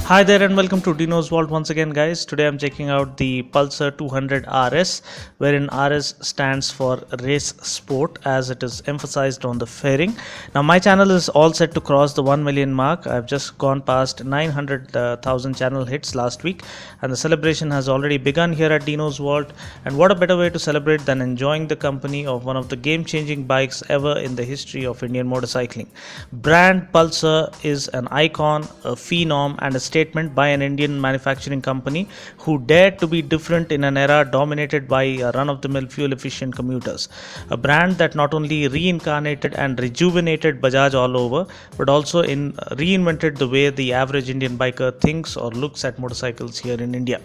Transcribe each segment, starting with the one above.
Hi there and welcome to Dinos Vault once again, guys. Today I'm checking out the Pulsar 200 RS, wherein RS stands for Race Sport, as it is emphasized on the fairing. Now my channel is all set to cross the 1 million mark. I've just gone past 900,000 channel hits last week, and the celebration has already begun here at Dinos Vault. And what a better way to celebrate than enjoying the company of one of the game-changing bikes ever in the history of Indian motorcycling. Brand Pulsar is an icon, a phenom, and a statement by an Indian manufacturing company who dared to be different in an era dominated by run-of-the-mill fuel-efficient commuters. A brand that not only reincarnated and rejuvenated Bajaj all over, but also reinvented the way the average Indian biker thinks or looks at motorcycles here in India.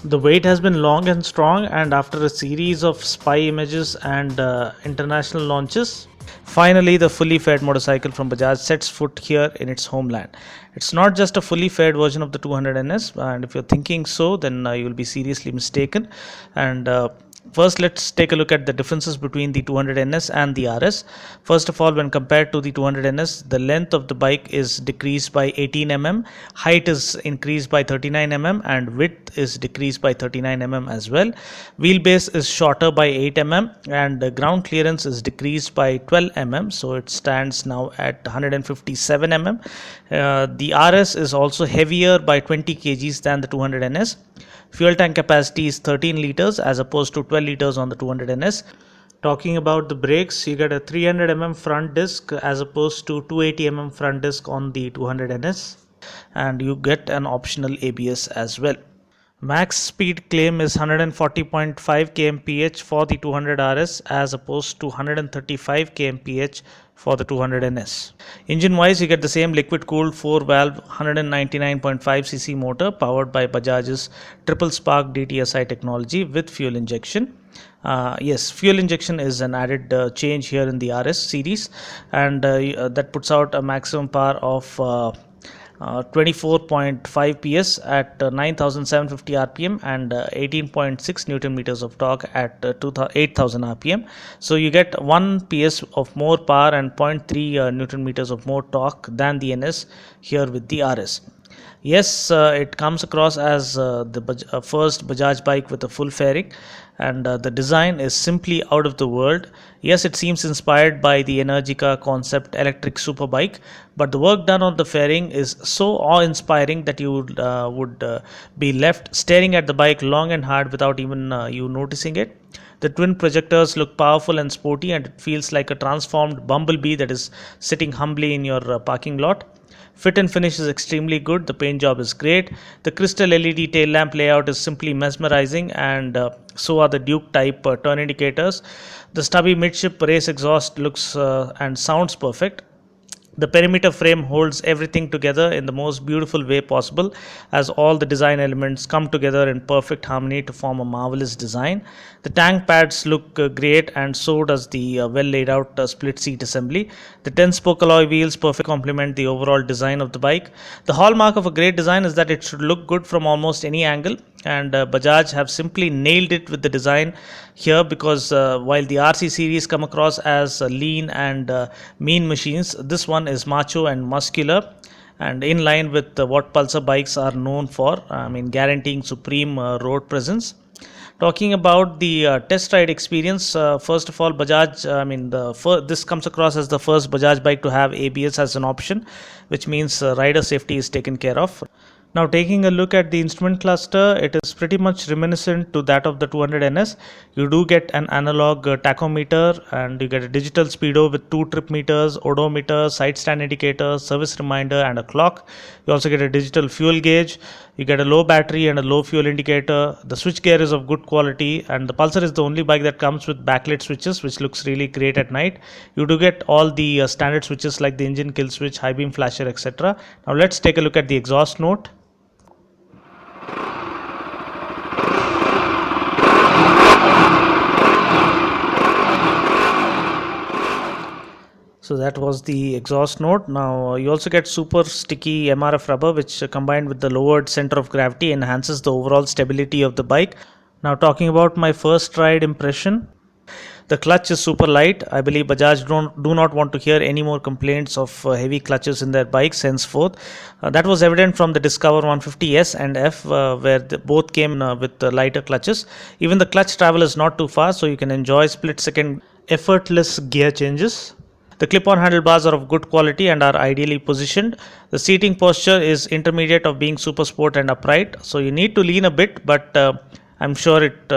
The wait has been long and strong, and after a series of spy images and international launches, finally the fully faired motorcycle from Bajaj sets foot here in its homeland. It's not just a fully faired version of the 200NS, and if you're thinking so, then you'll be seriously mistaken. And first, let's take a look at the differences between the 200NS and the RS. First of all, when compared to the 200NS, the length of the bike is decreased by 18 mm, height is increased by 39 mm, and width is decreased by 39 mm as well. Wheelbase is shorter by 8 mm, and the ground clearance is decreased by 12 mm, so it stands now at 157 mm. The RS is also heavier by 20 kgs than the 200NS. Fuel tank capacity is 13 liters as opposed to 12 liters on the 200NS. Talking about the brakes, you get a 300 mm front disc as opposed to 280 mm front disc on the 200NS, and you get an optional ABS as well. Max speed claim is 140.5 kmph for the 200 RS as opposed to 135 kmph for the 200NS. Engine wise, you get the same liquid cooled 4-valve 199.5cc motor powered by Bajaj's triple spark DTSI technology with fuel injection. Yes, fuel injection is an added change here in the RS series, and that puts out a maximum power of 24.5 PS at 9750 RPM and 18.6 Newton meters of torque at 8000 RPM. So you get 1 PS of more power and 0.3 Newton meters of more torque than the NS here with the RS. Yes, it comes across as the first Bajaj bike with a full fairing, and the design is simply out of the world. Yes, it seems inspired by the Energica concept electric superbike, but the work done on the fairing is so awe-inspiring that you would be left staring at the bike long and hard without even you noticing it. The twin projectors look powerful and sporty, and it feels like a transformed bumblebee that is sitting humbly in your parking lot. Fit and finish is extremely good. The paint job is great. The crystal LED tail lamp layout is simply mesmerizing, and so are the Duke type turn indicators. The stubby midship race exhaust looks and sounds perfect. The perimeter frame holds everything together in the most beautiful way possible, as all the design elements come together in perfect harmony to form a marvelous design. The tank pads look great, and so does the well laid out split seat assembly. The 10-spoke alloy wheels perfectly complement the overall design of the bike. The hallmark of a great design is that it should look good from almost any angle, and Bajaj have simply nailed it with the design here, because while the RC series come across as lean and mean machines, this one is macho and muscular, and in line with what Pulsar bikes are known for, guaranteeing supreme road presence. Talking about the test ride experience, first of all, Bajaj, this comes across as the first Bajaj bike to have ABS as an option, which means rider safety is taken care of. Now, taking a look at the instrument cluster, it is pretty much reminiscent to that of the 200NS. You do get an analog tachometer, and you get a digital speedo with 2 trip meters, odometer, side stand indicator, service reminder, and a clock. You also get a digital fuel gauge. You get a low battery and a low fuel indicator. The switch gear is of good quality, and the Pulsar is the only bike that comes with backlit switches, which looks really great at night. You do get all the standard switches like the engine kill switch, high beam flasher, etc. Now let's take a look at the exhaust note. So that was the exhaust note. Now you also get super sticky MRF rubber, which combined with the lowered center of gravity enhances the overall stability of the bike. Now talking about my first ride impression, The clutch is super light. I believe Bajaj do not want to hear any more complaints of heavy clutches in their bikes henceforth. That was evident from the Discover 150S and F, where both came with lighter clutches. Even the clutch travel is not too fast, so you can enjoy split-second effortless gear changes. The clip-on handlebars are of good quality and are ideally positioned. The seating posture is intermediate of being super sport and upright, so you need to lean a bit, but I'm sure it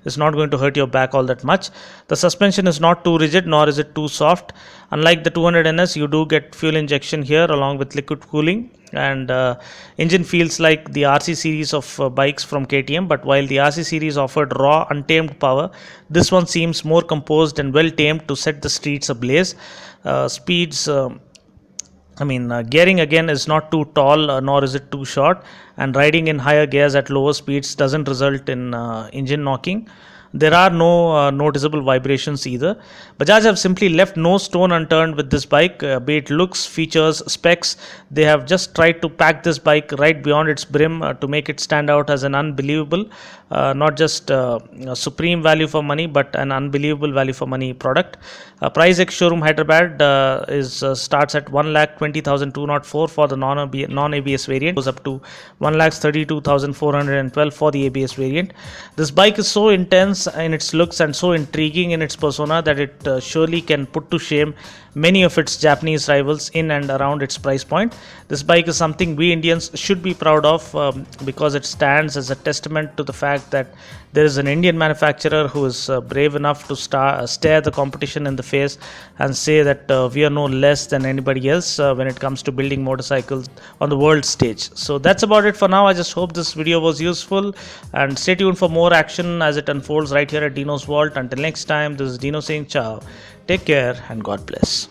is not going to hurt your back all that much. The suspension is not too rigid nor is it too soft. Unlike the 200NS, you do get fuel injection here along with liquid cooling, and engine feels like the RC series of bikes from KTM, but while the RC series offered raw untamed power, this one seems more composed and well tamed to set the streets ablaze. Gearing again is not too tall nor is it too short, and riding in higher gears at lower speeds doesn't result in engine knocking. There are no noticeable vibrations either. Bajaj have simply left no stone unturned with this bike, be it looks, features, specs. They have just tried to pack this bike right beyond its brim to make it stand out as an unbelievable, not just a supreme value for money, but an unbelievable value for money product. Price ex showroom Hyderabad starts at 1,20,204 for the non-ABS variant, goes up to 1,32,412 for the ABS variant. This bike is so intense in its looks and so intriguing in its persona that it surely can put to shame many of its Japanese rivals in and around its price point. This bike is something we Indians should be proud of because it stands as a testament to the fact that there is an Indian manufacturer who is brave enough to stare the competition in the face and say that we are no less than anybody else when it comes to building motorcycles on the world stage. So that's about it for now. I just hope this video was useful, and stay tuned for more action as it unfolds right here at Dinos Vault. Until next time, this is Dino saying ciao. Take care and God bless.